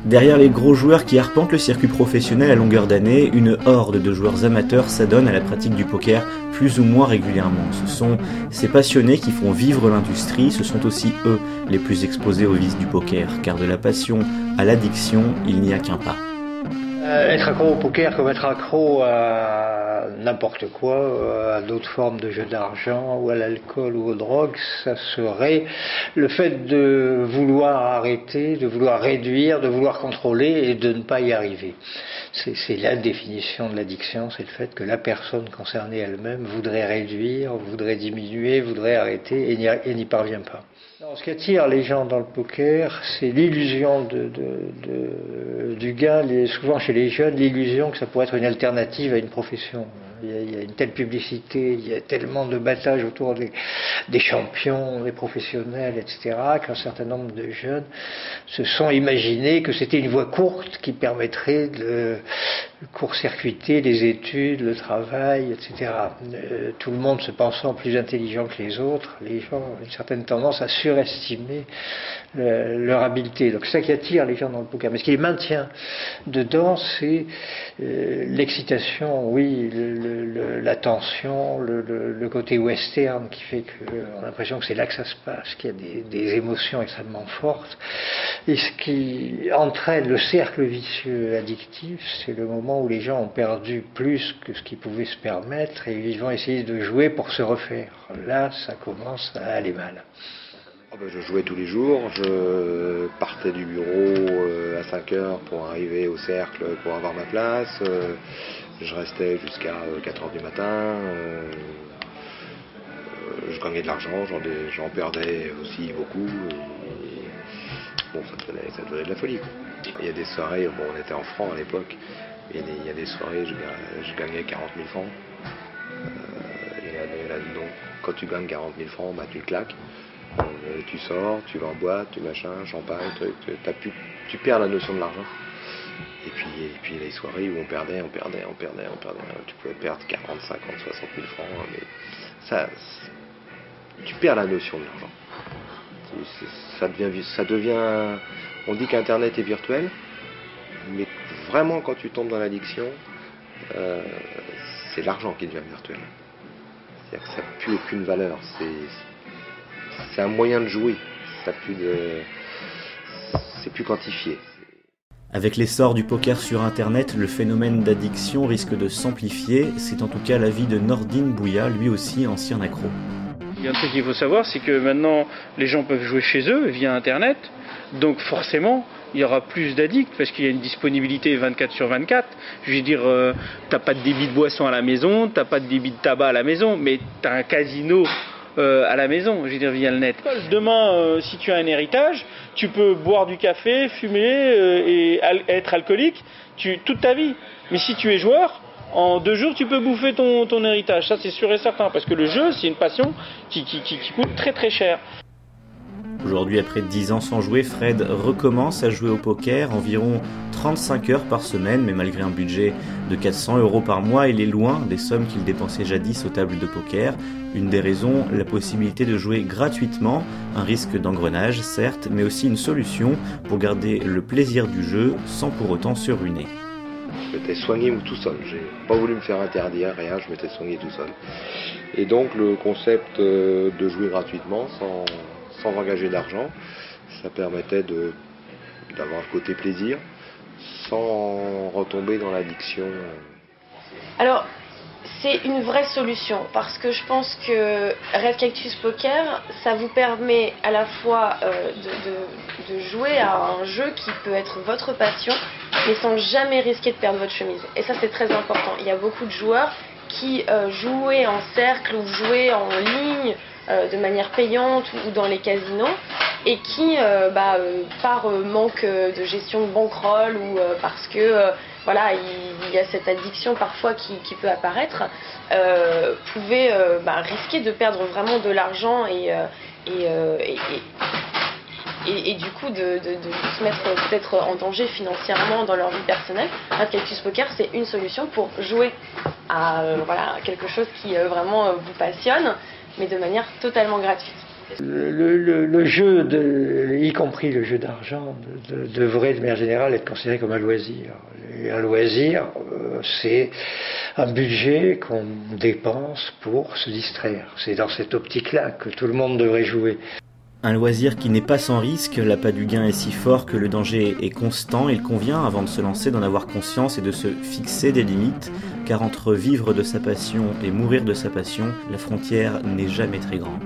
Derrière les gros joueurs qui arpentent le circuit professionnel à longueur d'année, une horde de joueurs amateurs s'adonne à la pratique du poker plus ou moins régulièrement. Ce sont ces passionnés qui font vivre l'industrie, ce sont aussi eux les plus exposés aux vices du poker, car de la passion à l'addiction, il n'y a qu'un pas. Être accro au poker comme être accro à n'importe quoi, à d'autres formes de jeux d'argent ou à l'alcool ou aux drogues, ça serait le fait de vouloir arrêter, de vouloir réduire, de vouloir contrôler et de ne pas y arriver. C'est la définition de l'addiction, c'est le fait que la personne concernée elle-même voudrait réduire, voudrait diminuer, voudrait arrêter et n'y parvient pas. Non, ce qui attire les gens dans le poker, c'est l'illusion du gain, souvent chez les jeunes, l'illusion que ça pourrait être une alternative à une profession. Il y a une telle publicité, il y a tellement de battage autour des champions, des professionnels, etc., qu'un certain nombre de jeunes se sont imaginés que c'était une voie courte qui permettrait de court-circuiter les études, le travail, etc. Tout le monde se pensant plus intelligent que les autres, les gens ont une certaine tendance à surestimer leur habileté. Donc c'est ça qui attire les gens dans le poker. Mais ce qui les maintient dedans, c'est l'excitation, oui, la tension, le côté western qui fait qu'on a l'impression que c'est là que ça se passe, qu'il y a des émotions extrêmement fortes. Et ce qui entraîne le cercle vicieux addictif, c'est le moment où les gens ont perdu plus que ce qu'ils pouvaient se permettre et ils vont essayer de jouer pour se refaire. Là, ça commence à aller mal. Je jouais tous les jours, je partais du bureau à 5 heures pour arriver au cercle pour avoir ma place, je restais jusqu'à 4 heures du matin, je gagnais de l'argent, j'en perdais aussi beaucoup, bon ça devenait de la folie, quoi. Il y a des soirées, bon on était en francs à l'époque, il y a des soirées je gagnais 40 000 francs, donc quand tu gagnes 40 000 francs, bah, tu le claques. Tu sors, tu vas en boîte, tu machin, champagne, truc, tu perds la notion de l'argent. Et puis les soirées où on perdait, tu pouvais perdre 40, 50, 60 000 francs, mais ça, tu perds la notion de l'argent. Ça devient, on dit qu'Internet est virtuel, mais vraiment quand tu tombes dans l'addiction, c'est l'argent qui devient virtuel. C'est-à-dire que ça n'a plus aucune valeur. C'est un moyen de jouer, c'est plus quantifié. Avec l'essor du poker sur internet, le phénomène d'addiction risque de s'amplifier, c'est en tout cas l'avis de Nordine Bouya, lui aussi ancien accro. Il y a un truc qu'il faut savoir, c'est que maintenant les gens peuvent jouer chez eux via internet, donc forcément il y aura plus d'addicts parce qu'il y a une disponibilité 24 sur 24. Je veux dire, t'as pas de débit de boisson à la maison, t'as pas de débit de tabac à la maison, mais t'as un casino à la maison, je veux dire via le net. Demain, si tu as un héritage, tu peux boire du café, fumer et être alcoolique toute ta vie. Mais si tu es joueur, en 2 jours, tu peux bouffer ton héritage. Ça, c'est sûr et certain, parce que le jeu, c'est une passion qui coûte très très cher. Aujourd'hui, après 10 ans sans jouer, Fred recommence à jouer au poker, environ 35 heures par semaine, mais malgré un budget de 400 € par mois, il est loin des sommes qu'il dépensait jadis aux tables de poker. Une des raisons, la possibilité de jouer gratuitement, un risque d'engrenage certes, mais aussi une solution pour garder le plaisir du jeu sans pour autant se ruiner. Je m'étais soigné tout seul, j'ai pas voulu me faire interdire, rien, je m'étais soigné tout seul. Et donc le concept de jouer gratuitement sans engager d'argent, ça permettait d'avoir le côté plaisir sans retomber dans l'addiction. Alors, c'est une vraie solution parce que je pense que Red Cactus Poker, ça vous permet à la fois de jouer à un jeu qui peut être votre passion, mais sans jamais risquer de perdre votre chemise. Et ça, c'est très important. Il y a beaucoup de joueurs qui jouaient en cercle ou jouaient en ligne de manière payante ou dans les casinos et qui, par manque de gestion de bankroll ou parce que voilà, il y a cette addiction parfois qui peut apparaître, pouvaient risquer de perdre vraiment de l'argent et du coup de se mettre peut-être en danger financièrement dans leur vie personnelle. Red Cactus Poker, c'est une solution pour jouer à quelque chose qui vraiment vous passionne, mais de manière totalement gratuite. Le jeu, y compris le jeu d'argent, devrait de manière générale être considéré comme un loisir. Et un loisir, c'est un budget qu'on dépense pour se distraire. C'est dans cette optique-là que tout le monde devrait jouer. Un loisir qui n'est pas sans risque, l'appât du gain est si fort que le danger est constant. Il convient, avant de se lancer, d'en avoir conscience et de se fixer des limites, car entre vivre de sa passion et mourir de sa passion, la frontière n'est jamais très grande.